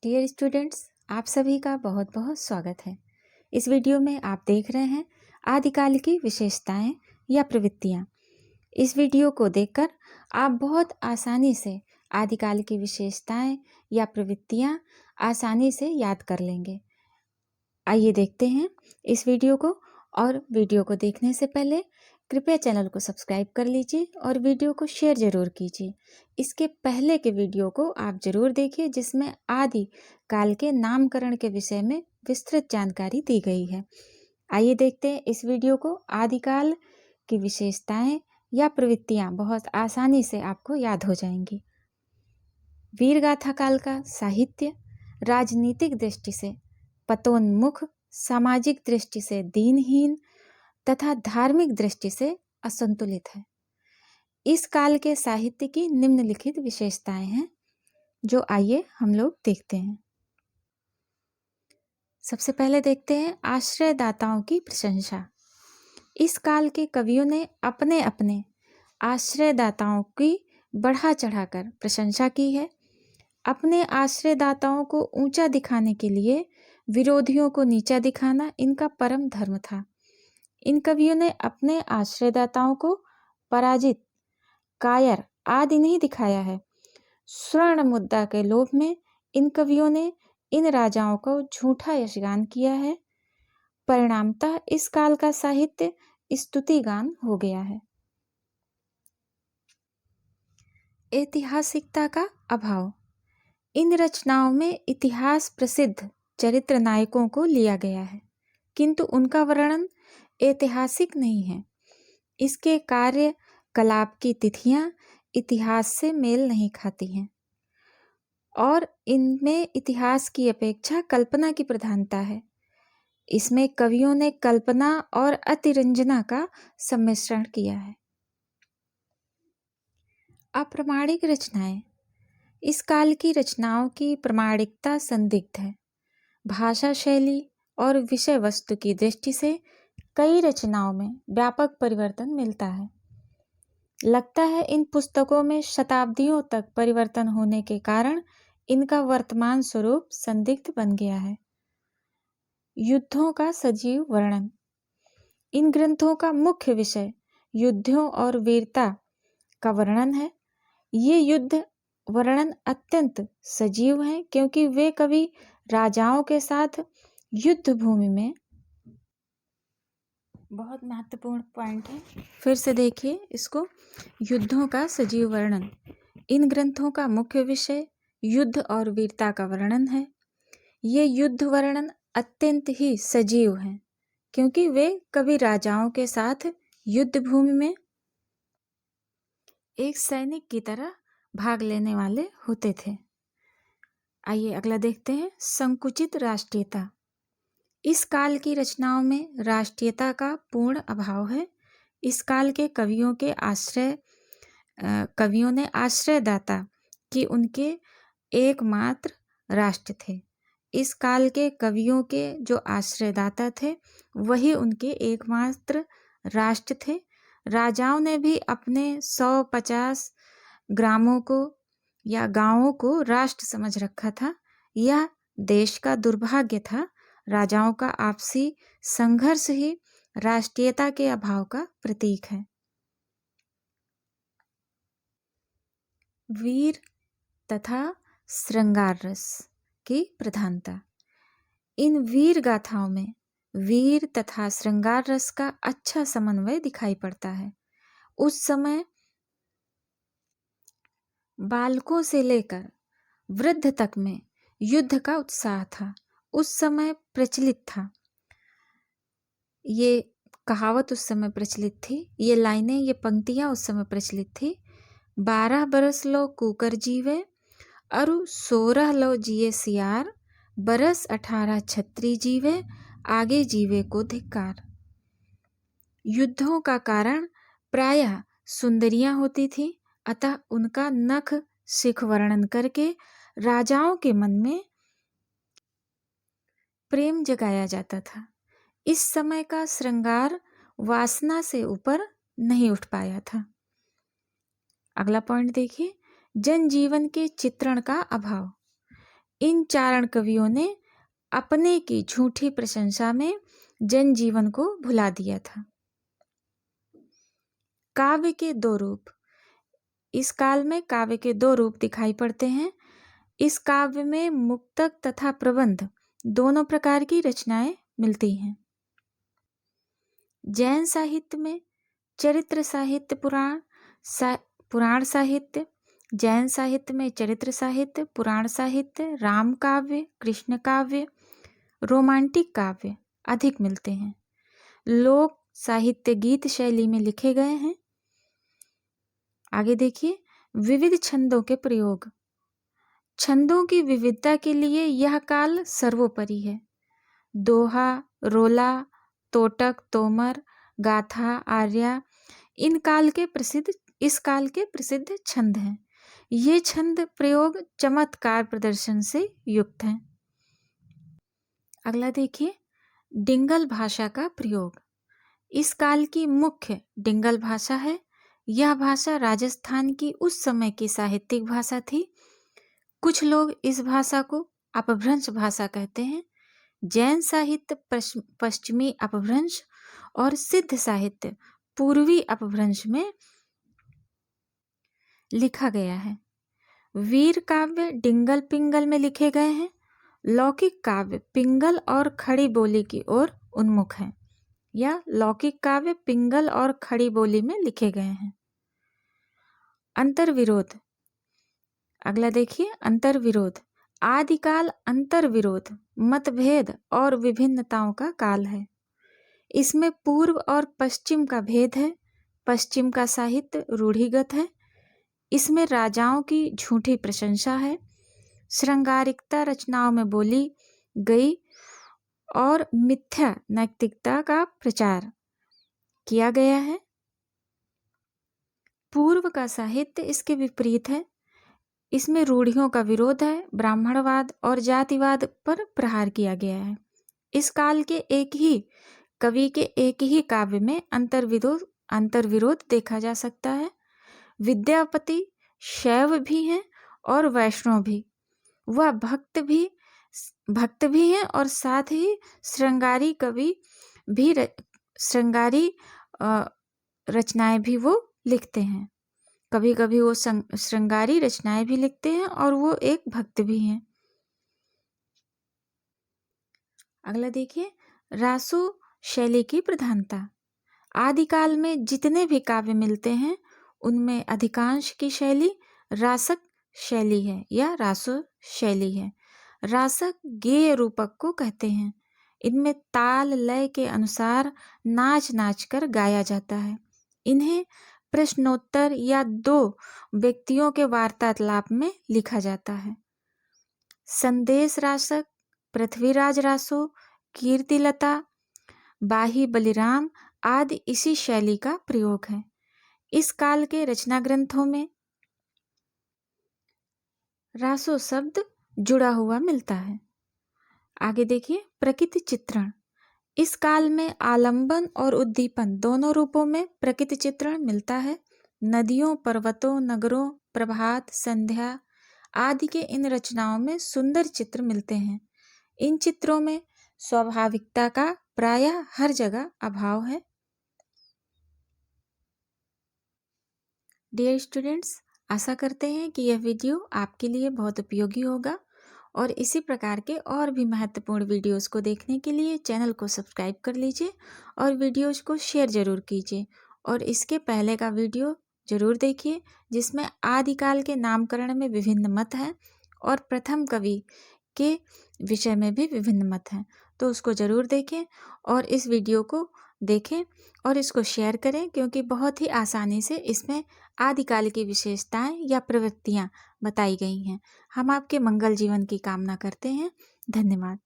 Dear students, आप सभी का बहुत बहुत स्वागत है। इस वीडियो में आप देख रहे हैं आदिकाल की विशेषताएं या प्रवृत्तियां। इस वीडियो को देखकर आप बहुत आसानी से आदिकाल की विशेषताएं या प्रवृत्तियां आसानी से याद कर लेंगे। आइए देखते हैं इस वीडियो को। और वीडियो को देखने से पहले कृपया चैनल को सब्सक्राइब कर लीजिए और वीडियो को शेयर ज़रूर कीजिए। इसके पहले के वीडियो को आप ज़रूर देखिए जिसमें आदि काल के नामकरण के विषय में विस्तृत जानकारी दी गई है। आइए देखते हैं इस वीडियो को। आदिकाल की विशेषताएं या प्रवृत्तियां बहुत आसानी से आपको याद हो जाएंगी। वीरगाथा काल का साहित्य राजनीतिक दृष्टि से पतोन्मुख, सामाजिक दृष्टि से दीनहीन तथा धार्मिक दृष्टि से असंतुलित है। इस काल के साहित्य की निम्नलिखित विशेषताएं हैं जो आइए हम लोग देखते हैं। सबसे पहले देखते हैं आश्रयदाताओं की प्रशंसा। इस काल के कवियों ने अपने अपने आश्रयदाताओं की बढ़ा चढ़ाकर प्रशंसा की है। अपने आश्रयदाताओं को ऊंचा दिखाने के लिए विरोधियों को नीचा दिखाना इनका परम धर्म था। इन कवियों ने अपने आश्रयदाताओं को पराजित, कायर आदि नहीं दिखाया है। स्वर्ण मुद्दा के लोभ में इन कवियों ने इन राजाओं को झूठा यशगान किया है। परिणामतः इस काल का साहित्य स्तुति गान हो गया है। ऐतिहासिकता का अभाव। इन रचनाओं में इतिहास प्रसिद्ध चरित्र नायकों को लिया गया है, किंतु उनका वर्णन ऐतिहासिक नहीं है। इसके कार्य कलाप की तिथियां इतिहास से मेल नहीं खाती हैं और इनमें इतिहास की अपेक्षा कल्पना की प्रधानता है। इसमें कवियों ने कल्पना और अतिरंजना का सम्मिश्रण किया है। अप्रमाणिक रचनाएं। इस काल की रचनाओं की प्रामाणिकता संदिग्ध है। भाषा शैली और विषय वस्तु की दृष्टि से कई रचनाओं में व्यापक परिवर्तन मिलता है। लगता है इन पुस्तकों में शताब्दियों तक परिवर्तन होने के कारण इनका वर्तमान स्वरूप संदिग्ध बन गया है। युद्धों का सजीव वर्णन। इन ग्रंथों का मुख्य विषय युद्धों और वीरता का वर्णन है। ये युद्ध वर्णन अत्यंत सजीव हैं क्योंकि वे कवि राजाओं के साथ युद्ध भूमि में, बहुत महत्वपूर्ण पॉइंट है, फिर से देखिए इसको, युद्धों का सजीव वर्णन। इन ग्रंथों का मुख्य विषय युद्ध और वीरता का वर्णन है। ये युद्ध वर्णन अत्यंत ही सजीव हैं क्योंकि वे कवि राजाओं के साथ युद्ध भूमि में एक सैनिक की तरह भाग लेने वाले होते थे। आइए अगला देखते हैं संकुचित राष्ट्रीयता। इस काल की रचनाओं में राष्ट्रीयता का पूर्ण अभाव है। इस काल के कवियों ने आश्रयदाता कि उनके एकमात्र राष्ट्र थे। इस काल के कवियों के जो आश्रयदाता थे वही उनके एकमात्र राष्ट्र थे। राजाओं ने भी अपने 150 ग्रामों को या गांवों को राष्ट्र समझ रखा था। यह देश का दुर्भाग्य था। राजाओं का आपसी संघर्ष ही राष्ट्रीयता के अभाव का प्रतीक है। वीर तथा श्रृंगार रस की प्रधानता। इन वीर गाथाओं में वीर तथा श्रृंगार रस का अच्छा समन्वय दिखाई पड़ता है। उस समय बालकों से लेकर वृद्ध तक में युद्ध का उत्साह था। उस समय प्रचलित था, ये कहावत उस समय प्रचलित थी, ये लाइनें, ये पंक्तियां उस समय प्रचलित थी। 12 बरस लो कुकर जीवे, अरु 16 लो जिए सियार, बरस 18 छत्री जीवे, आगे जीवे को धिक्कार। युद्धों का कारण प्रायः सुंदरियां होती थी, अतः उनका नख शिख वर्णन करके राजाओं के मन में प्रेम जगाया जाता था। इस समय का श्रृंगार वासना से ऊपर नहीं उठ पाया था। अगला पॉइंट देखिए, जनजीवन के चित्रण का अभाव। इन चारण कवियों ने अपने की झूठी प्रशंसा में जनजीवन को भुला दिया था। काव्य के दो रूप। इस काल में काव्य के दो रूप दिखाई पड़ते हैं। इस काव्य में मुक्तक तथा प्रबंध दोनों प्रकार की रचनाएं मिलती हैं। जैन साहित्य में चरित्र साहित्य, पुराण साहित्य, जैन साहित्य में चरित्र साहित्य, पुराण साहित्य, राम काव्य, कृष्ण काव्य, रोमांटिक काव्य अधिक मिलते हैं। लोक साहित्य गीत शैली में लिखे गए हैं। आगे देखिए, विविध छंदों के प्रयोग। छंदों की विविधता के लिए यह काल सर्वोपरि है। दोहा, रोला, तोटक, तोमर, गाथा, आर्या इस काल के प्रसिद्ध छंद हैं। ये छंद प्रयोग चमत्कार प्रदर्शन से युक्त हैं। अगला देखिए, डिंगल भाषा का प्रयोग। इस काल की मुख्य डिंगल भाषा है। यह भाषा राजस्थान की उस समय की साहित्यिक भाषा थी। कुछ लोग इस भाषा को अपभ्रंश भाषा कहते हैं। जैन साहित्य पश्चिमी अपभ्रंश और सिद्ध साहित्य पूर्वी अपभ्रंश में लिखा गया है। वीर काव्य डिंगल पिंगल में लिखे गए हैं। लौकिक काव्य पिंगल और खड़ी बोली की ओर उन्मुख है, या लौकिक काव्य पिंगल और खड़ी बोली में लिखे गए हैं। अंतर्विरोध। अगला देखिए, अंतर्विरोध। आदिकाल अंतर्विरोध, मतभेद और विभिन्नताओं का काल है। इसमें पूर्व और पश्चिम का भेद है। पश्चिम का साहित्य रूढ़िगत है। इसमें राजाओं की झूठी प्रशंसा है। श्रृंगारिकता रचनाओं में बोली गई और मिथ्या नैतिकता का प्रचार किया गया है। पूर्व का साहित्य इसके विपरीत है। इसमें रूढ़ियों का विरोध है। ब्राह्मणवाद और जातिवाद पर प्रहार किया गया है। इस काल के एक ही कवि के एक ही काव्य में अंतर्विरोध देखा जा सकता है। विद्यापति शैव भी हैं और वैष्णव भी। वह भक्त भी हैं और साथ ही श्रृंगारी रचनाएं भी वो लिखते हैं। कभी कभी वो श्रृंगारी रचनाएं भी लिखते हैं और वो एक भक्त भी हैं। अगला देखिए, रासो शैली की प्रधानता। आदिकाल में जितने भी काव्य मिलते हैं उनमें अधिकांश की शैली रासक शैली है या रासो शैली है। रासक गेय रूपक को कहते हैं। इनमें ताल लय के अनुसार नाच नाच कर गाया जाता है। इन्हें प्रश्नोत्तर या दो व्यक्तियों के वार्तालाप में लिखा जाता है। संदेश रासक, पृथ्वीराज रासो, कीर्तिलता, बाही बलिराम आदि इसी शैली का प्रयोग है। इस काल के रचना ग्रंथों में रासो शब्द जुड़ा हुआ मिलता है। आगे देखिए, प्रकृति चित्रण। इस काल में आलंबन और उद्दीपन दोनों रूपों में प्रकृति चित्रण मिलता है। नदियों, पर्वतों, नगरों, प्रभात, संध्या आदि के इन रचनाओं में सुंदर चित्र मिलते हैं। इन चित्रों में स्वाभाविकता का प्रायः हर जगह अभाव है। डियर स्टूडेंट्स, आशा करते हैं कि यह वीडियो आपके लिए बहुत उपयोगी होगा और इसी प्रकार के और भी महत्वपूर्ण वीडियोस को देखने के लिए चैनल को सब्सक्राइब कर लीजिए और वीडियोस को शेयर ज़रूर कीजिए। और इसके पहले का वीडियो ज़रूर देखिए जिसमें आदिकाल के नामकरण में विभिन्न मत हैं और प्रथम कवि के विषय में भी विभिन्न मत हैं, तो उसको ज़रूर देखें और इस वीडियो को देखें और इसको शेयर करें, क्योंकि बहुत ही आसानी से इसमें आदिकाल की विशेषताएं या प्रवृत्तियां बताई गई हैं। हम आपके मंगल जीवन की कामना करते हैं। धन्यवाद।